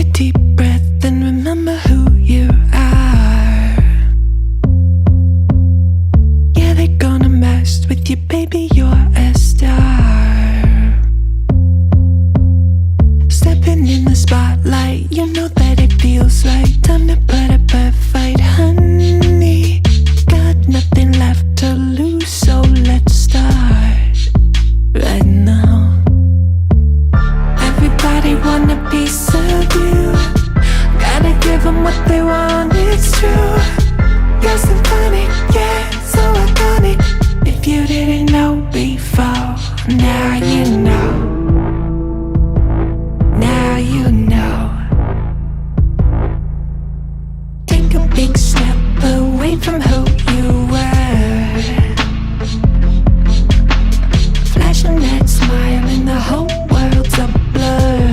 a deep breath and remember who you are. Yeah, they're gonna mess with you, baby, you're a star. Stepping in the spotlight, you know that it feels right. Time to put up a fight, honey. Got nothing left to lose, so let's start right now. Everybody want a piece of you. Gotta give them what they want, it's true. You're so funny, yeah, so iconic. If you didn't know before, now you know. Now you know. Take a big step away from who you were. Flashing that smile and the whole world's a blur.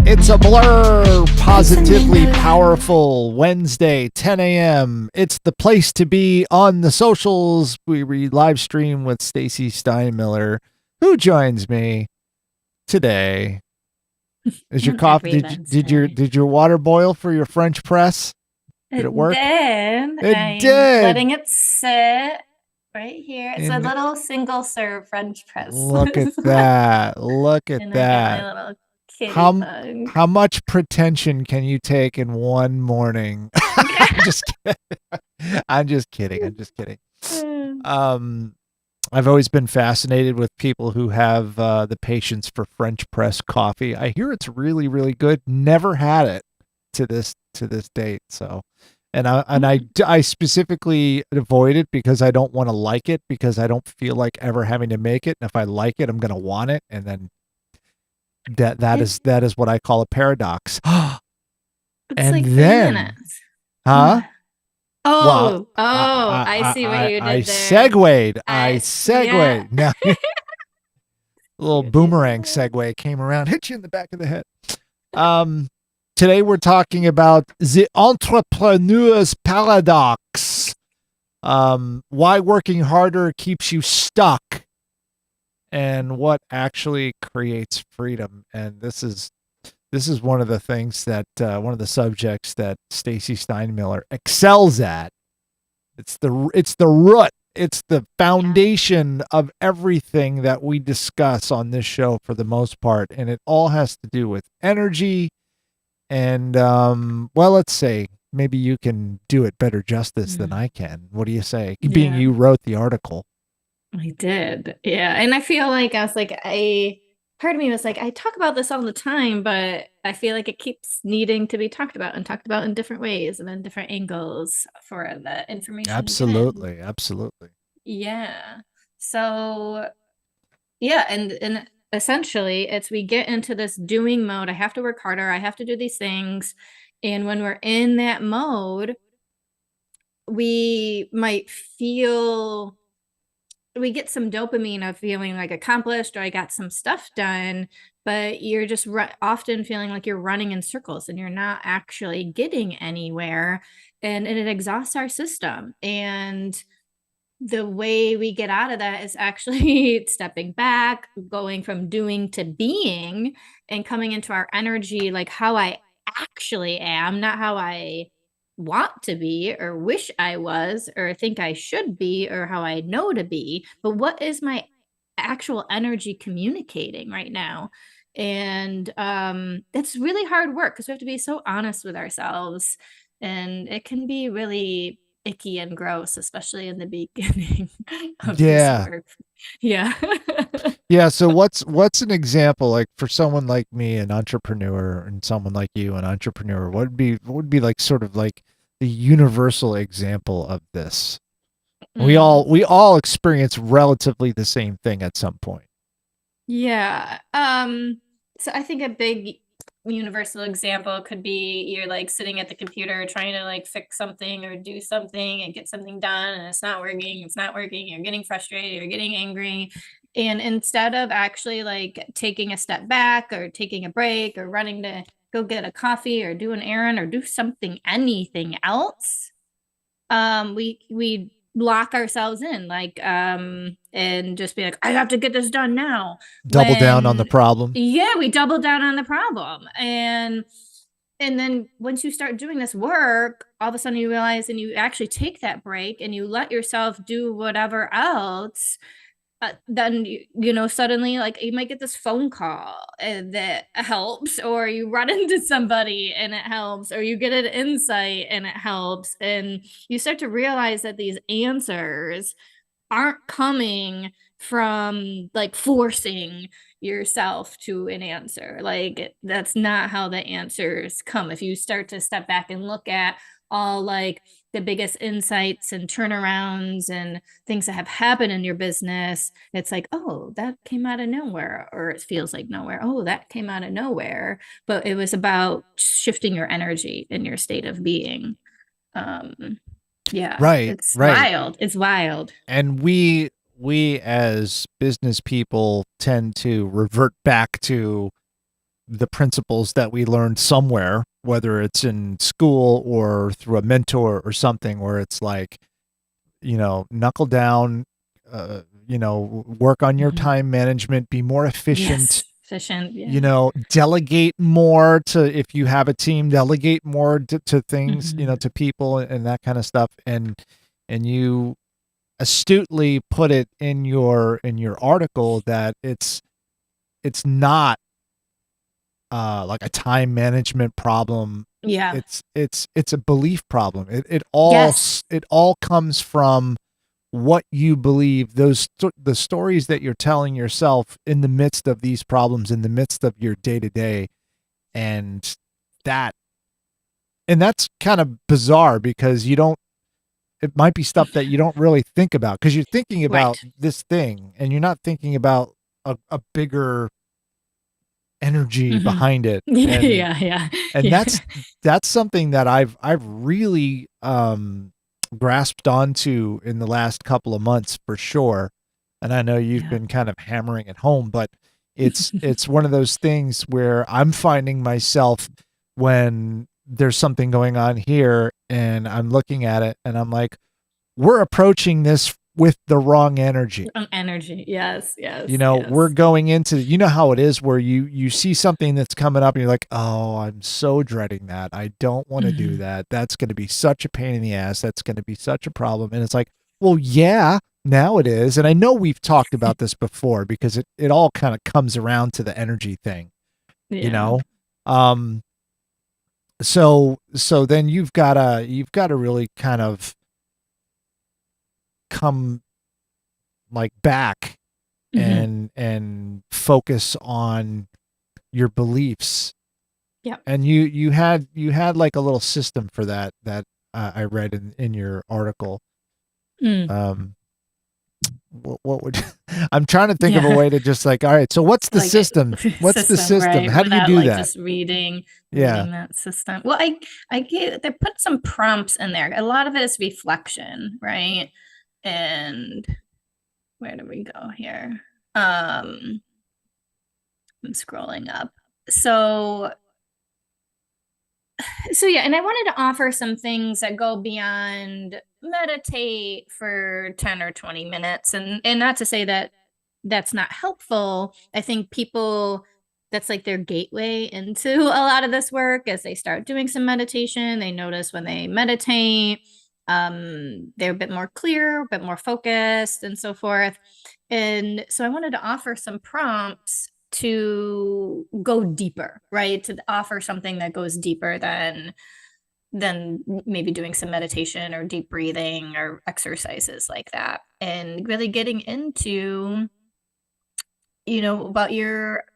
It's a blur. Positively powerful Wednesday, 10 a.m. It's the place to be on the socials. We live stream with Stacey Steinmiller, who joins me today. Is your coffee? Did your water boil for your French press? Did it work? It did. Letting it sit right here. It's a little single serve French press. Look at that! Look at and that! I got my little kitty mug. How much pretension can you take in one morning? I'm just kidding. I'm just kidding. I've always been fascinated with people who have the patience for French press coffee. I hear it's really, really good. Never had it to this date. So, and I specifically avoid it because I don't want to like it, because I don't feel like ever having to make it. And if I like it, I'm going to want it. And then that is what I call a paradox. It's like 3 minutes. Huh? I see what you did there. I segued. Now, a little boomerang segue came around, hit you in the back of the head. Today we're talking about the entrepreneur's paradox. Why working harder keeps you stuck, and what actually creates freedom. And this is one of the things that one of the subjects that Stacey Steinmiller excels at. It's the root. It's the foundation of everything that we discuss on this show for the most part, and it all has to do with energy. And well, let's say maybe you can do it better justice than I can. What do you say? Being you wrote the article. I did, yeah, and I feel like part of me was like, I talk about this all the time, but I feel like it keeps needing to be talked about in different ways and in different angles for the information. Absolutely. Yeah. So, yeah, and essentially, we get into this doing mode. I have to work harder. I have to do these things. And when we're in that mode, we get some dopamine of feeling like accomplished, or I got some stuff done, but you're just often feeling like you're running in circles and you're not actually getting anywhere, and it exhausts our system. And the way we get out of that is actually stepping back, going from doing to being, and coming into our energy, like how I actually am, not how I want to be or wish I was or think I should be or how I know to be, but what is my actual energy communicating right now? And it's really hard work because we have to be so honest with ourselves, and it can be really icky and gross, especially in the beginning of this work. Yeah. So what's an example, like for someone like me, an entrepreneur, and someone like you, an entrepreneur? What would be like sort of like the universal example of this? We all experience relatively the same thing at some point. Yeah. So I think a big universal example could be you're like sitting at the computer trying to like fix something or do something and get something done, and it's not working. You're getting frustrated, you're getting angry. And instead of actually like taking a step back or taking a break or running to go get a coffee or do an errand or do anything else, we lock ourselves in, like, and just be like, I have to get this done now. Double down on the problem. Yeah, we double down on the problem. And then once you start doing this work, all of a sudden you realize, and you actually take that break and you let yourself do whatever else, then suddenly, like, you might get this phone call that helps, or you run into somebody and it helps, or you get an insight and it helps, and you start to realize that these answers aren't coming from like forcing yourself to an answer. Like, that's not how the answers come. If you start to step back and look at all like the biggest insights and turnarounds and things that have happened in your business, it's like, oh, that came out of nowhere, or it feels like nowhere. Oh, that came out of nowhere. But it was about shifting your energy and your state of being. Yeah, Right, it's right. wild. It's wild. And we as business people tend to revert back to the principles that we learned somewhere, whether it's in school or through a mentor or something, where it's like, knuckle down, work on your time management, be more efficient. Yes, efficient. Yeah. Delegate more if you have a team, delegate more to things, to people and that kind of stuff. And you astutely put it in your article that it's not like a time management problem. Yeah. It's a belief problem. It all comes from what you believe, the stories that you're telling yourself in the midst of these problems, in the midst of your day-to-day. And that's kind of bizarre, because it might be stuff that you don't really think about, because you're thinking about this thing and you're not thinking about a bigger energy behind it. And that's something that I've really grasped onto in the last couple of months, for sure. And I know you've been kind of hammering it home, but it's one of those things where I'm finding myself, when there's something going on here and I'm looking at it and I'm like, we're approaching this with the wrong energy. Yes. We're going into, how it is, where you see something that's coming up and you're like, oh, I'm so dreading that. I don't want to do that. That's going to be such a pain in the ass. That's going to be such a problem. And it's like, well, yeah, now it is. And I know we've talked about this before, because it all kind of comes around to the energy thing, So then you've got to really kind of come like back and focus on your beliefs. Yeah. And you had like a little system for that I read in your article. What would I'm trying to think of a way to just like, all right, so what's the like system? What's the system? Right? How do you do that? Just reading that system. Well, they put some prompts in there. A lot of it is reflection, right? And where do we go here? I'm scrolling up. So yeah, and I wanted to offer some things that go beyond meditate for 10 or 20 minutes. And not to say that that's not helpful. I think people, that's like their gateway into a lot of this work. As they start doing some meditation, they notice when they meditate, they're a bit more clear, a bit more focused, and so forth. And so I wanted to offer some prompts to go deeper, right? To offer something that goes deeper than maybe doing some meditation or deep breathing or exercises like that, and really getting into, about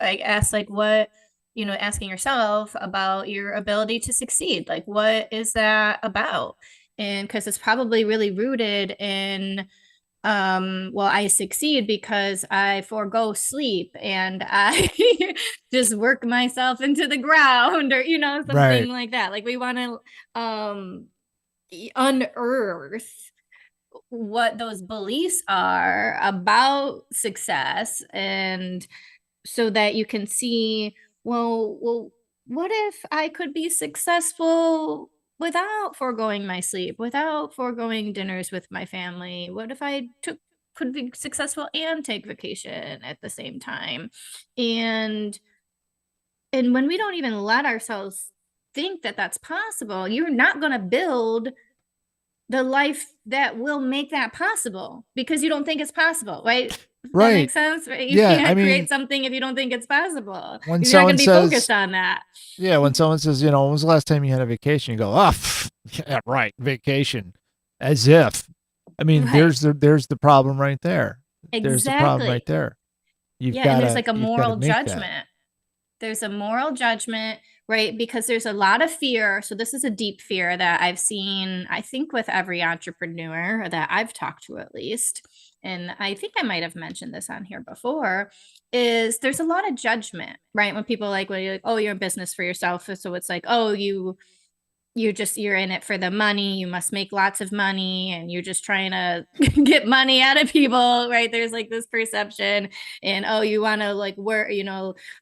asking yourself about your ability to succeed. Like, what is that about? And because it's probably really rooted in, I succeed because I forego sleep and I just work myself into the ground, or, something like that. Like, we want to unearth what those beliefs are about success, and so that you can see, well, what if I could be successful without foregoing my sleep, without foregoing dinners with my family? What if I could be successful and take vacation at the same time? And when we don't even let ourselves think that that's possible, you're not going to build the life that will make that possible because you don't think it's possible, right? That Right. makes sense, right? You Yeah. I can't mean, create something if you don't think it's possible. when You're not someone going to be says, focused on that. yeah, when someone says, you know, when was the last time you had a vacation? You go, oh, yeah, right, vacation, as if. I mean, Right. there's the problem right there. There's the problem right Exactly. there. You've Yeah, and there's gotta like a you've gotta moral make that. judgment. There's a moral judgment, right? Because there's a lot of fear. So this is a deep fear that I've seen, I think, with every entrepreneur that I've talked to, at least. And I think I might have mentioned this on here before, is there's a lot of judgment, right? When people like, well, you're like, oh, you're in business for yourself. So it's like, oh, you're in it for the money, you must make lots of money, and you're just trying to get money out of people, right? There's like this perception. And oh, you want to like work,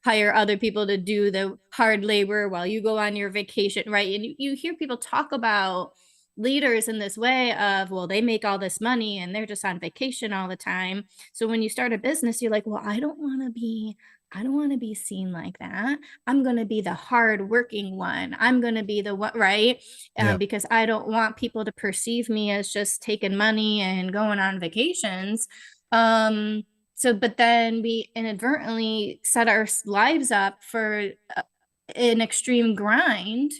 hire other people to do the hard labor while you go on your vacation, right? And you hear people talk about leaders in this way of, well, they make all this money and they're just on vacation all the time. So when you start a business, you're like, well, I don't want to be seen like that. I'm going to be the hard working one. I'm going to be the one, right? Yeah. Because I don't want people to perceive me as just taking money and going on vacations. But then we inadvertently set our lives up for an extreme grind,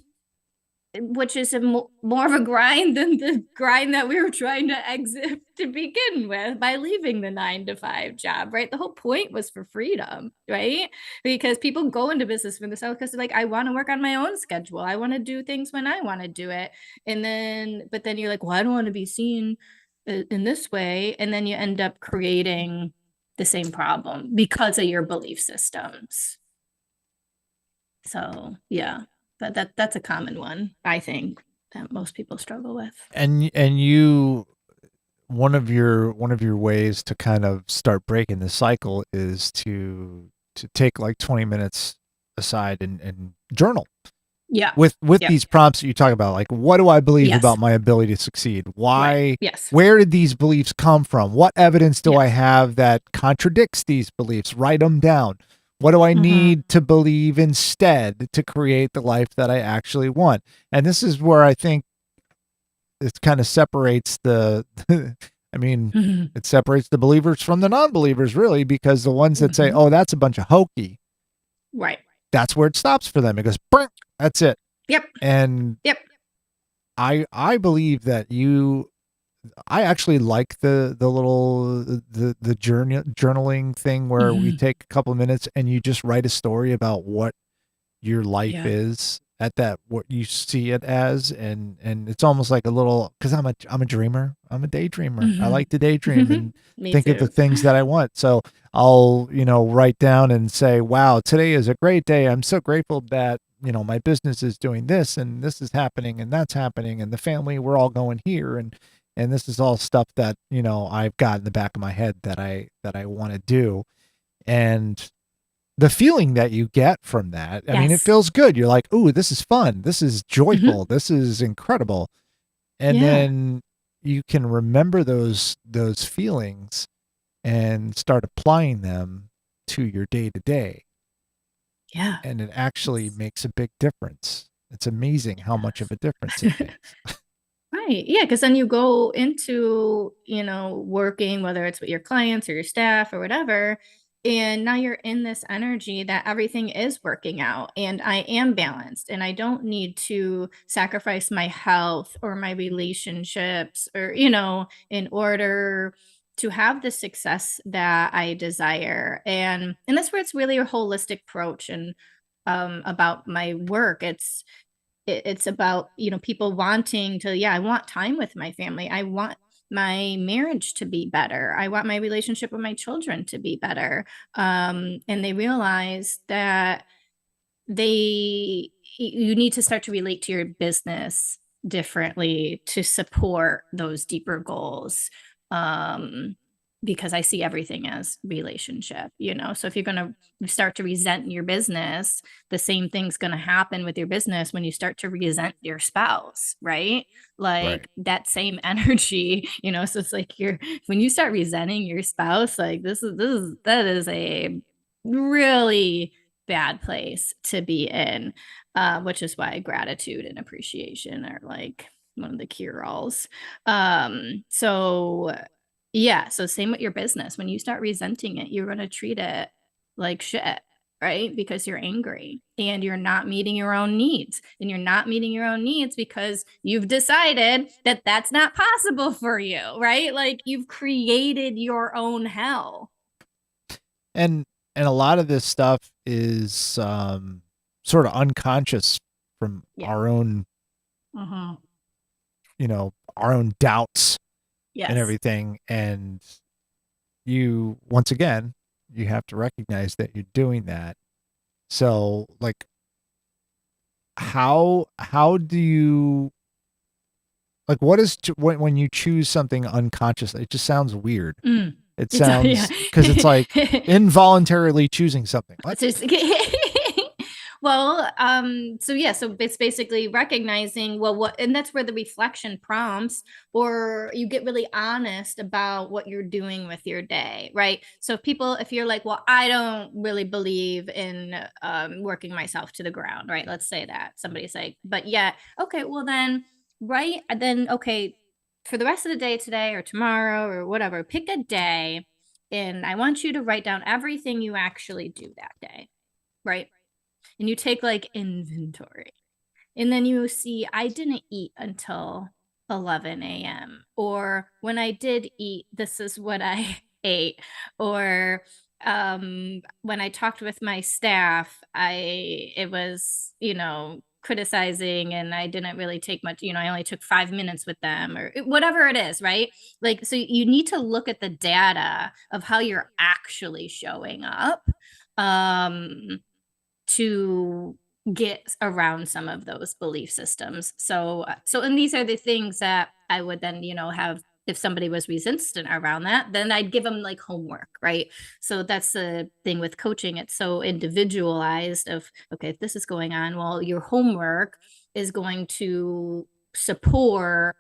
which is more of a grind than the grind that we were trying to exit to begin with by leaving the 9-to-5 job, right? The whole point was for freedom, right? Because people go into business for themselves because they're like, I want to work on my own schedule. I want to do things when I want to do it. But then you're like, well, I don't want to be seen in this way. And then you end up creating the same problem because of your belief systems. So, yeah. But that's a common one, I think, that most people struggle with. And you, one of your ways to kind of start breaking the cycle is to take like 20 minutes aside and journal. Yeah. With Yep. these prompts that you talk about, like, what do I believe Yes. about my ability to succeed? Why? Right. Yes. Where did these beliefs come from? What evidence do I Yes. have that contradicts these beliefs? Write them down. What do I need to believe instead to create the life that I actually want? And this is where I think it kind of separates the I mean, it separates the believers from the non-believers, really, because the ones that say, oh, that's a bunch of hokey, right, that's where it stops for them. It goes, brr, that's it. Yep. And Yep. I believe that I actually like the little the journaling thing where we take a couple of minutes and you just write a story about what your life is at that, what you see it as, and it's almost like a little, because I'm a dreamer, I'm a daydreamer. I like to daydream and think of the things that I want. So I'll write down and say, wow, today is a great day. I'm so grateful that my business is doing this and this is happening and that's happening, and the family, we're all going here, and this is all stuff that I've got in the back of my head that I want to do. And the feeling that you get from that, I mean, it feels good. You're like, ooh, this is fun. This is joyful. This is incredible. And then you can remember those feelings and start applying them to your day to day. Yeah. And it actually makes a big difference. It's amazing how much of a difference it makes. Right. Yeah. Because then you go into, working, whether it's with your clients or your staff or whatever. And now you're in this energy that everything is working out and I am balanced and I don't need to sacrifice my health or my relationships or, in order to have the success that I desire. And that's where it's really a holistic approach. And about my work, it's about people wanting to, I want time with my family, I want my marriage to be better, I want my relationship with my children to be better, and they realize that you need to start to relate to your business differently to support those deeper goals. because I see everything as relationship, So if you're going to start to resent your business, the same thing's going to happen with your business when you start to resent your spouse, right? Right. Like that same energy, So it's like when you start resenting your spouse, like that is a really bad place to be in, which is why gratitude and appreciation are like one of the cure-alls. So yeah. So same with your business. When you start resenting it, you're going to treat it like shit, right? Because you're angry and you're not meeting your own needs. And you're not meeting your own needs because you've decided that that's not possible for you, right? Like you've created your own hell. And a lot of this stuff is sort of unconscious from Yeah. our own, Uh-huh. our own doubts Yes. and everything. And you, once again, you have to recognize that you're doing that. So like, how do you, like, what is, when you choose something unconsciously, it just sounds weird. It sounds, because it's like involuntarily choosing something. What? Well, so it's basically recognizing, and that's where the reflection prompts, or you get really honest about what you're doing with your day, right? So if you're like, well, I don't really believe in working myself to the ground, right? Let's say that somebody's like, but yeah, okay, well then, right? Then, okay, for the rest of the day today or tomorrow or whatever, pick a day and I want you to write down everything you actually do that day, right? And you take like inventory. And then you see, I didn't eat until 11 a.m. Or when I did eat, this is what I ate. Or when I talked with my staff, it was, criticizing and I didn't really take much, I only took 5 minutes with them or whatever it is, right? Like, so you need to look at the data of how you're actually showing up. To get around some of those belief systems. And these are the things that I would then, have, if somebody was resistant around that, then I'd give them like homework, right? So that's the thing with coaching. It's so individualized of, okay, if this is going on, well, your homework is going to support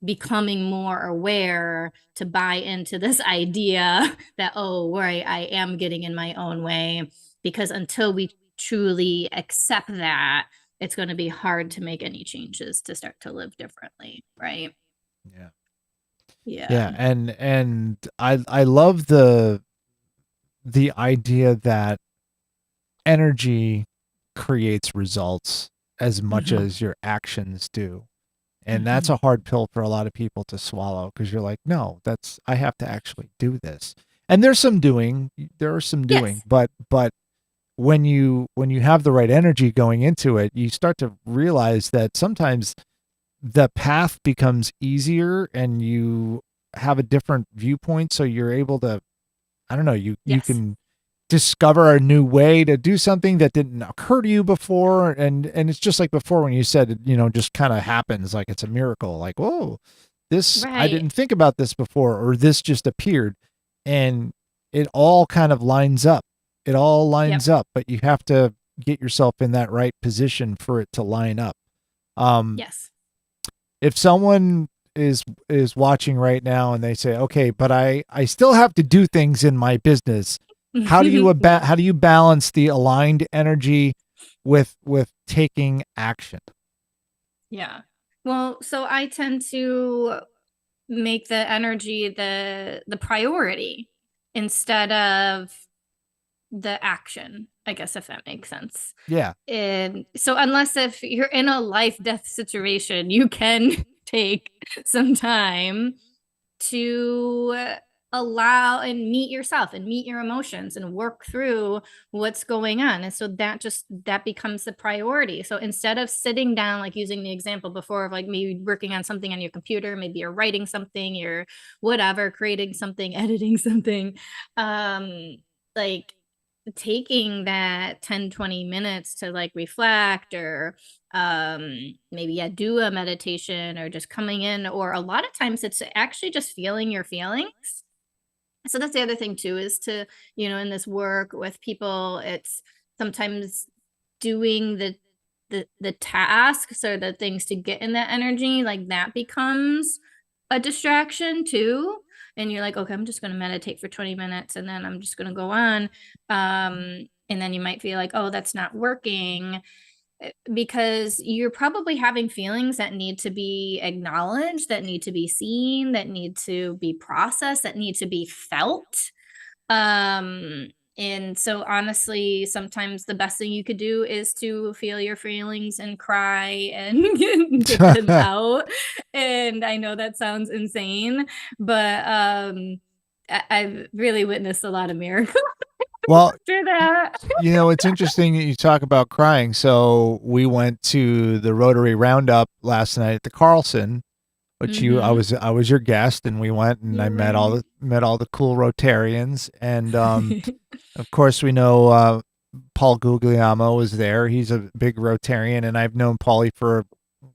becoming more aware to buy into this idea that, oh, right, I am getting in my own way. Because until we truly accept that, it's going to be hard to make any changes to start to live differently, right? Yeah. Yeah. Yeah, and I love the idea that energy creates results as much as your actions do. And that's a hard pill for a lot of people to swallow, because you're like, no, I have to actually do this. And there are some doing, Yes. but when you have the right energy going into it, you start to realize that sometimes the path becomes easier and you have a different viewpoint. So you're able to, I don't know, you Yes. can discover a new way to do something that didn't occur to you before. And it's just like before when you said, just kind of happens, like it's a miracle, like, whoa, this, I Right. didn't think about this before, or this just appeared. And it all kind of lines up. It all lines up, but you have to get yourself in that right position for it to line up. Yes. If someone is watching right now and they say, okay, but I still have to do things in my business, how do you how do you balance the aligned energy with taking action? Yeah. Well, so I tend to make the energy the priority instead of the action, I guess, if that makes sense. Yeah. And so unless if you're in a life death situation, you can take some time to allow and meet yourself and meet your emotions and work through what's going on. And so that becomes the priority. So instead of sitting down, like using the example before of like maybe working on something on your computer, maybe you're writing something, you're whatever, creating something, editing something, like taking that 10-20 minutes to like reflect or maybe do a meditation or just coming in, or a lot of times it's actually just feeling your feelings So that's the other thing too, is to, in this work with people, it's sometimes doing the tasks or the things to get in that energy, like that becomes a distraction too. And you're like, okay, I'm just going to meditate for 20 minutes and then I'm just going to go on. And then you might feel like, oh, that's not working, because you're probably having feelings that need to be acknowledged, that need to be seen, that need to be processed, that need to be felt. And so honestly, sometimes the best thing you could do is to feel your feelings and cry and get them out. And I know that sounds insane, but I've really witnessed a lot of miracles Well, after that. it's interesting that you talk about crying. So we went to the Rotary Roundup last night at the Carlson, which I was your guest, and we went and I met all the cool Rotarians, and of course we know Paul Guglielmo was there. He's a big Rotarian, and I've known Paulie for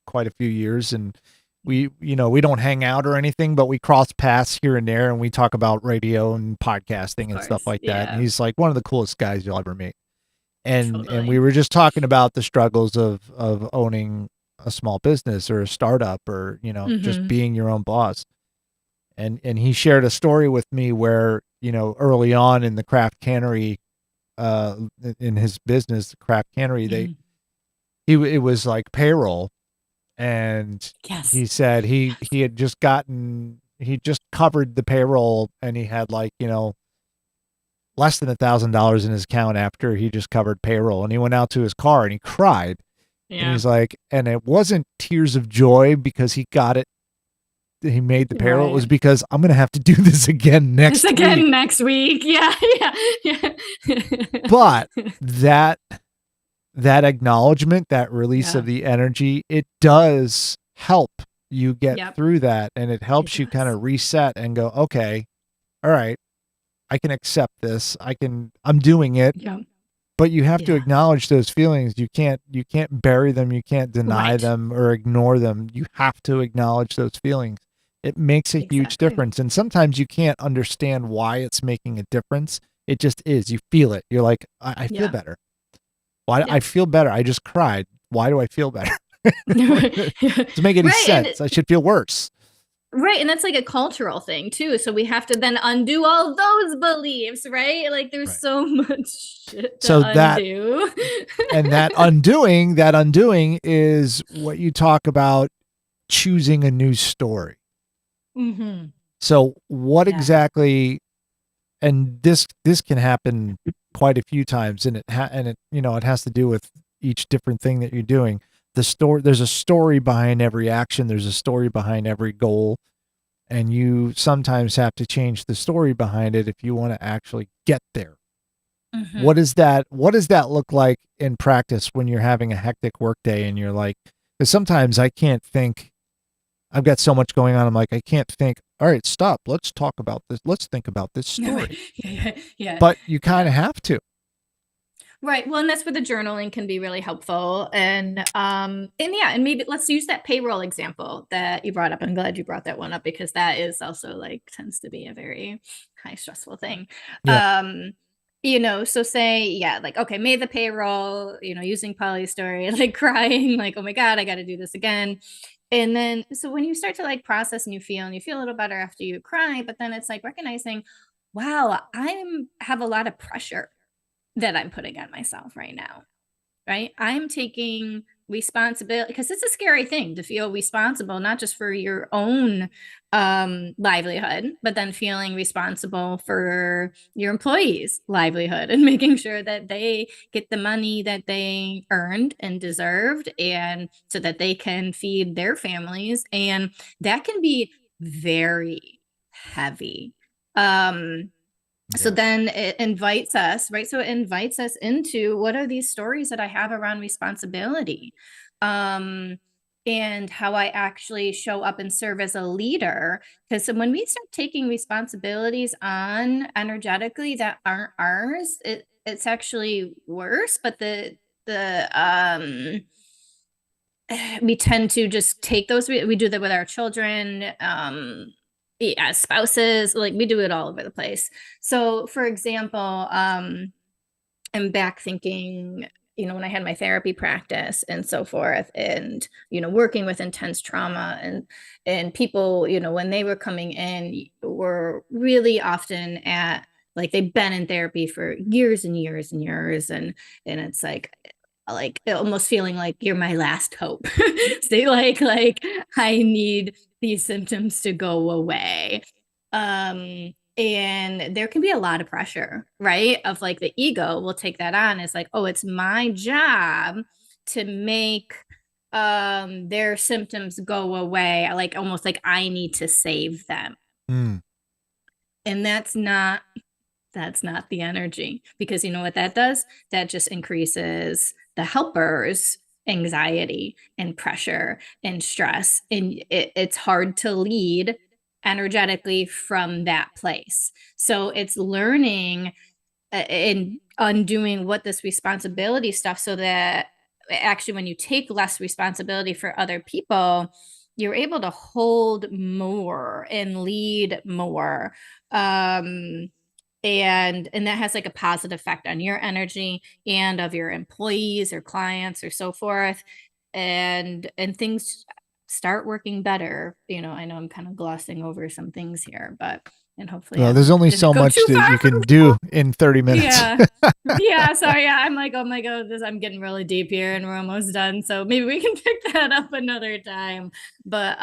quite a few years, and we don't hang out or anything, but we cross paths here and there, and we talk about radio and podcasting and stuff like that. And he's like one of the coolest guys you'll ever meet. And we were just talking about the struggles of owning a small business or a startup, or just being your own boss. And he shared a story with me where early on in the craft cannery, in his business, the craft cannery, it was like payroll. And he said he had just covered the payroll, and he had like, less than $1,000 in his account after he just covered payroll. And he went out to his car and he cried. Yeah. And he's like, and it wasn't tears of joy because he got it. He made the payroll. Right. It was because I'm going to have to do this again next week. Next week. Yeah. But that acknowledgement, that release of the energy, it does help you get through that. And it helps you kind of reset and go, okay, all right, I can accept this. I'm doing it. Yeah. But you have to acknowledge those feelings. You can't bury them. You can't deny them or ignore them. You have to acknowledge those feelings. It makes a huge difference. And sometimes you can't understand why it's making a difference. It just is. You feel it. You're like, I feel better. Why? I feel better. I just cried. Why do I feel better? To make any sense, I should feel worse. Right. And that's like a cultural thing too. So we have to then undo all those beliefs, right? Like there's so much shit to undo. And that undoing is what you talk about, choosing a new story. Mm-hmm. So what exactly, and this can happen quite a few times, and it has to do with each different thing that you're doing. There's a story behind every action. There's a story behind every goal. And you sometimes have to change the story behind it if you want to actually get there. Mm-hmm. What does that look like in practice when you're having a hectic work day and you're like, because sometimes I can't think, I've got so much going on. I'm like, I can't think, all right, stop. Let's talk about this. Let's think about this story. Yeah. But you kind of have to. Right. Well, and that's where the journaling can be really helpful. And maybe let's use that payroll example that you brought up. I'm glad you brought that one up, because that is also like tends to be a very high stressful thing. Yeah. So say, like, okay, made the payroll, using Polly's story, like crying, like, oh my God, I got to do this again. And then, so when you start to like process and you feel a little better after you cry, but then it's like recognizing, wow, have a lot of pressure that I'm putting on myself right now, right? I'm taking responsibility, because it's a scary thing to feel responsible, not just for your own livelihood, but then feeling responsible for your employees' livelihood and making sure that they get the money that they earned and deserved, and so that they can feed their families. And that can be very heavy. So then it invites us, right? So it invites us into, what are these stories that I have around responsibility? And how I actually show up and serve as a leader. Because when we start taking responsibilities on energetically that aren't ours, it's actually worse. But we tend to just take those. We do that with our children. yeah, spouses, like we do it all over the place. So for example, I'm back thinking, when I had my therapy practice and so forth, and working with intense trauma, and people, when they were coming in, were really often at, like, they've been in therapy for years and years and years, and it's like almost feeling like you're my last hope. So like I need these symptoms to go away. And there can be a lot of pressure, right? Of like the ego will take that on. It's like, oh, it's my job to make their symptoms go away. Like almost like I need to save them. Mm. And that's not the energy, because you know what that does? That just increases the helper's anxiety and pressure and stress. And it's hard to lead energetically from that place. So it's learning and undoing what this responsibility stuff, so that actually when you take less responsibility for other people, you're able to hold more and lead more. And that has like a positive effect on your energy and of your employees or clients or so forth, and things start working better. I know I'm kind of glossing over some things here, but and hopefully Well, I there's only didn't so go much too that far you from can do in 30 minutes. yeah. Sorry. Yeah, I'm like, oh my god, I'm getting really deep here, and we're almost done. So maybe we can pick that up another time. But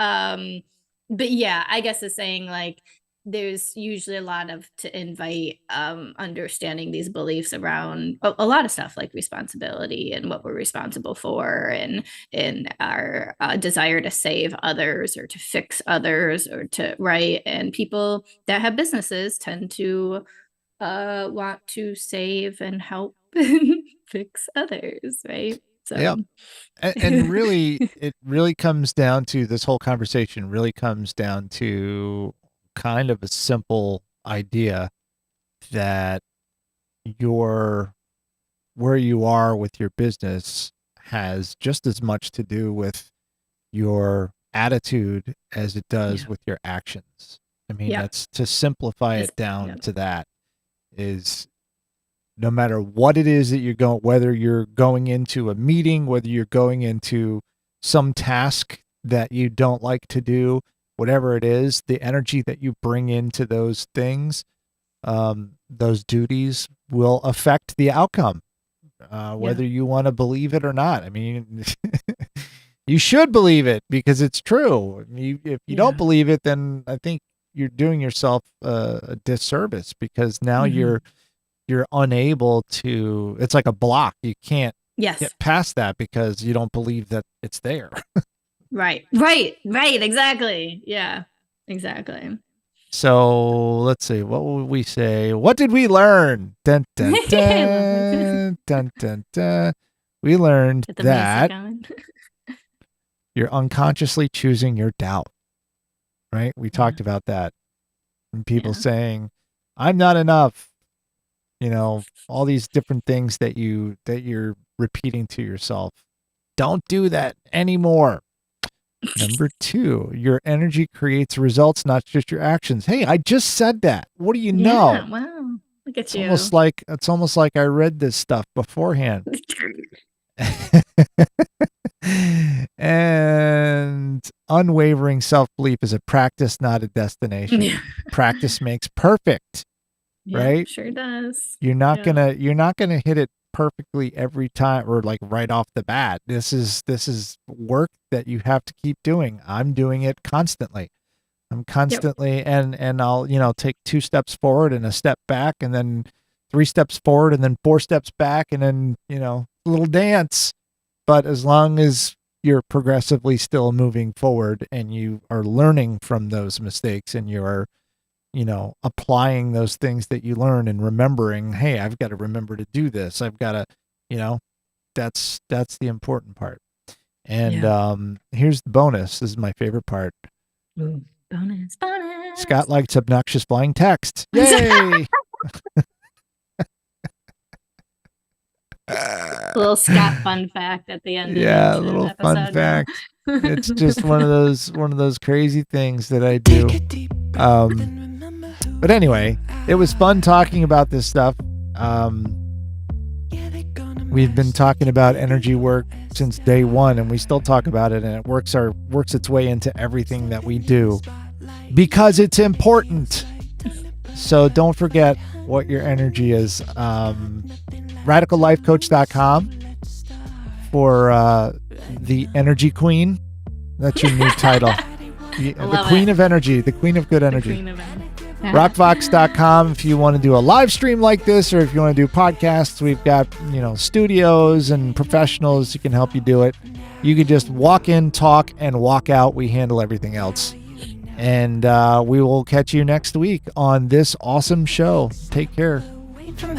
yeah, I guess it's saying like there's usually a lot of to invite understanding these beliefs around a lot of stuff, like responsibility and what we're responsible for, and our desire to save others or to fix others or to right. And people that have businesses tend to want to save and help fix others, right? So Yeah. And really, it really comes down to, this whole conversation really comes down to kind of a simple idea that your where you are with your business has just as much to do with your attitude as it does yeah, with your actions. I mean, yep, that's to simplify it down yep, to that, is no matter what it is that you're going, whether you're going into a meeting, whether you're going into some task that you don't like to do, whatever it is, the energy that you bring into those things, those duties will affect the outcome, yeah, whether you want to believe it or not. I mean, you should believe it because it's true. If you don't yeah, believe it, then I think you're doing yourself a disservice, because now mm-hmm. you're unable to, it's like a block. You can't get Yes, past that because you don't believe that it's there. right, exactly, yeah, exactly. So let's see, what would we say? What did we learn? Dun dun I love it. dun dun dun dun. We learned Get the music that going. you're unconsciously choosing your doubt, right? We Yeah, talked about that. And people yeah, saying, I'm not enough, all these different things that you're repeating to yourself. Don't do that anymore. Number 2, your energy creates results, not just your actions. Hey, I just said that. What do you know? yeah. Wow, look at It's almost you. like I read this stuff beforehand. And unwavering self-belief is a practice, not a destination. Yeah, Practice makes perfect, yep, right? sure does. You're not Yeah, gonna hit it perfectly every time, or like right off the bat. This is work that you have to keep doing. I'm doing it constantly. I'm yep, constantly, and I'll, take 2 steps forward and a step back, and then 3 steps forward and then 4 steps back, and then, a little dance. But as long as you're progressively still moving forward and you are learning from those mistakes, and you're, applying those things that you learn and remembering, hey, I've got to remember to do this. I've got to, you know, that's the important part. And yeah. here's the bonus. This is my favorite part. Ooh, bonus, Scott bonus. likes obnoxious flying text. Yay! Little Scott fun fact at the end of Yeah, a each little fun episode now. fact. It's just one of those crazy things that I Take do. a deep But anyway, it was fun talking about this stuff. We've been talking about energy work since day one, and we still talk about it, and it works its way into everything that we do because it's important. So don't forget what your energy is. RadicalLifeCoach.com for the Energy Queen. That's your new title. The Queen of Energy, the Queen of Good Energy. Rockvox.com if you want to do a live stream like this, or if you want to do podcasts. We've got, studios and professionals who can help you do it. You can just walk in, talk, and walk out. We handle everything else. And we will catch you next week on this awesome show. Take care. From